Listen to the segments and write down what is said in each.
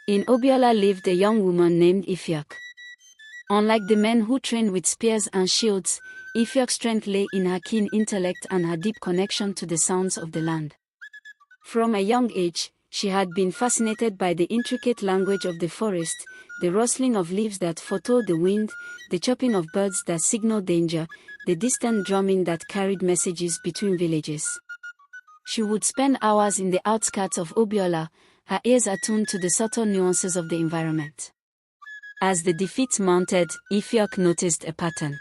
In Obiola lived a young woman named Ifyok. Unlike the men who trained with spears and shields, Ifyok's strength lay in her keen intellect and her deep connection to the sounds of the land. From a young age, she had been fascinated by the intricate language of the forest, the rustling of leaves that foretold the wind, the chirping of birds that signaled danger, the distant drumming that carried messages between villages. She would spend hours in the outskirts of Obiola, her ears attuned to the subtle nuances of the environment. As the defeat mounted, Ifyok noticed a pattern.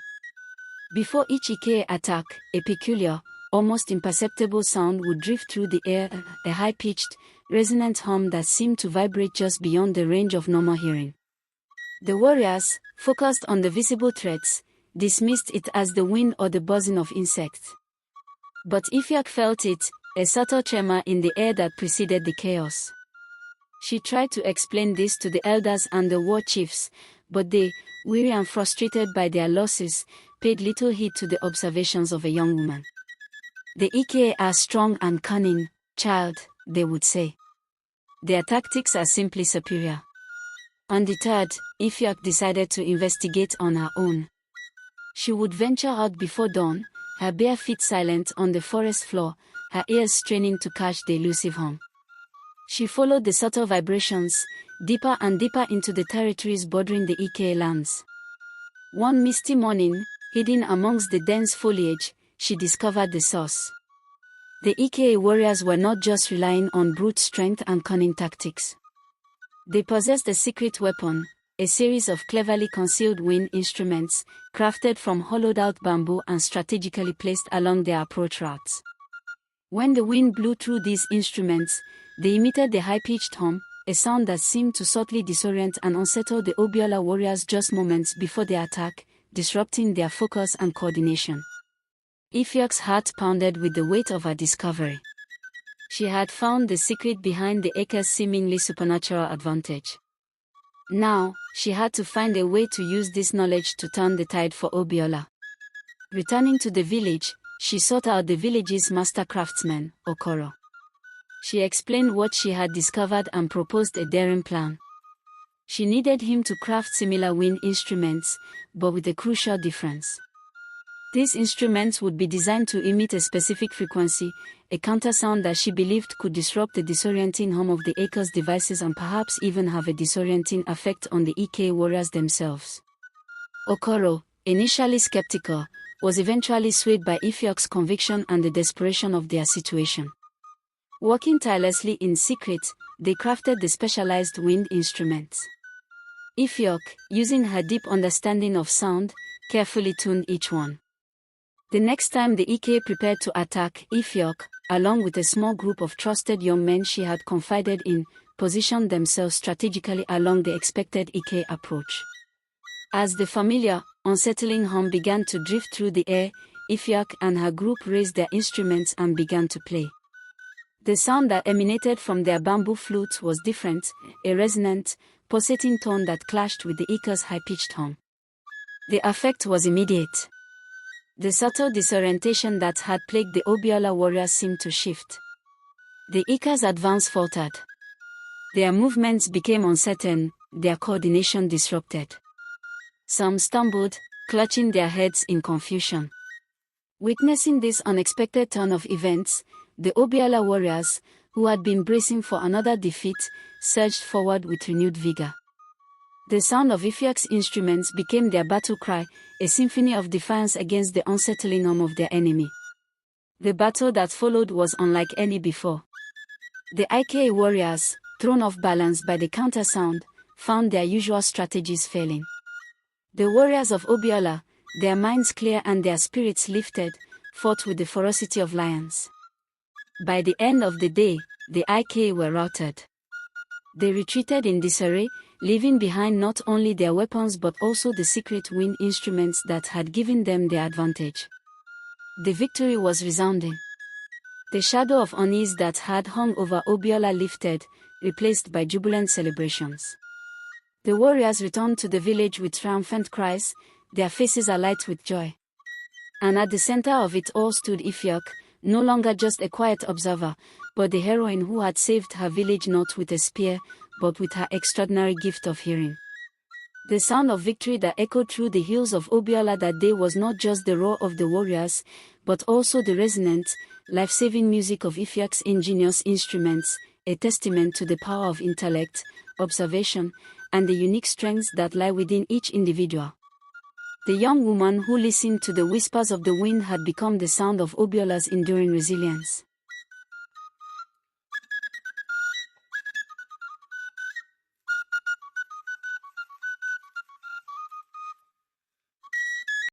Before each Ike attack, a peculiar, almost imperceptible sound would drift through the air, a high-pitched, resonant hum that seemed to vibrate just beyond the range of normal hearing. The warriors, focused on the visible threats, dismissed it as the wind or the buzzing of insects. But Ifyok felt it, a subtle tremor in the air that preceded the chaos. She tried to explain this to the elders and the war chiefs, but they, weary and frustrated by their losses, paid little heed to the observations of a young woman. The Ike are strong and cunning, child, they would say. Their tactics are simply superior. Undeterred, Ifyok decided to investigate on her own. She would venture out before dawn, her bare feet silent on the forest floor, her ears straining to catch the elusive hum. She followed the subtle vibrations, deeper and deeper into the territories bordering the Ike lands. One misty morning, hidden amongst the dense foliage, she discovered the source. The Ike warriors were not just relying on brute strength and cunning tactics. They possessed a secret weapon, a series of cleverly concealed wind instruments, crafted from hollowed-out bamboo and strategically placed along their approach routes. When the wind blew through these instruments, they emitted the high-pitched hum, a sound that seemed to subtly disorient and unsettle the Obiola warriors just moments before the attack, disrupting their focus and coordination. Ifyok's heart pounded with the weight of her discovery. She had found the secret behind the Ike's seemingly supernatural advantage. Now, she had to find a way to use this knowledge to turn the tide for Obiola. Returning to the village, she sought out the village's master craftsman, Okoro. She explained what she had discovered and proposed a daring plan. She needed him to craft similar wind instruments, but with a crucial difference. These instruments would be designed to emit a specific frequency, a countersound that she believed could disrupt the disorienting hum of the Ike's devices and perhaps even have a disorienting effect on the Ike warriors themselves. Okoro, initially skeptical, was eventually swayed by Ifyok's conviction and the desperation of their situation. Working tirelessly in secret, they crafted the specialized wind instruments. Ifyok, using her deep understanding of sound, carefully tuned each one. The next time the Ike prepared to attack, Ifyok, along with a small group of trusted young men she had confided in, positioned themselves strategically along the expected Ike approach. As the familiar, unsettling hum began to drift through the air, Ifyok and her group raised their instruments and began to play. The sound that emanated from their bamboo flutes was different, a resonant, pulsating tone that clashed with the Ike's high-pitched hum. The effect was immediate. The subtle disorientation that had plagued the Obiola warriors seemed to shift. The Ike's advance faltered. Their movements became uncertain, their coordination disrupted. Some stumbled, clutching their heads in confusion. Witnessing this unexpected turn of events, the Obiola warriors, who had been bracing for another defeat, surged forward with renewed vigor. The sound of Ifyok's instruments became their battle cry, a symphony of defiance against the unsettling hum of their enemy. The battle that followed was unlike any before. The Ike warriors, thrown off balance by the countersound, found their usual strategies failing. The warriors of Obiola, their minds clear and their spirits lifted, fought with the ferocity of lions. By the end of the day, the Ike were routed. They retreated in disarray, leaving behind not only their weapons but also the secret wind instruments that had given them their advantage. The victory was resounding. The shadow of unease that had hung over Obiola lifted, replaced by jubilant celebrations. The warriors returned to the village with triumphant cries, their faces alight with joy. And at the center of it all stood Ifyok, no longer just a quiet observer, but the heroine who had saved her village not with a spear, but with her extraordinary gift of hearing. The sound of victory that echoed through the hills of Obiola that day was not just the roar of the warriors, but also the resonant, life-saving music of Ifiak's ingenious instruments, a testament to the power of intellect, observation, and the unique strengths that lie within each individual. The young woman who listened to the whispers of the wind had become the sound of Obiola's enduring resilience.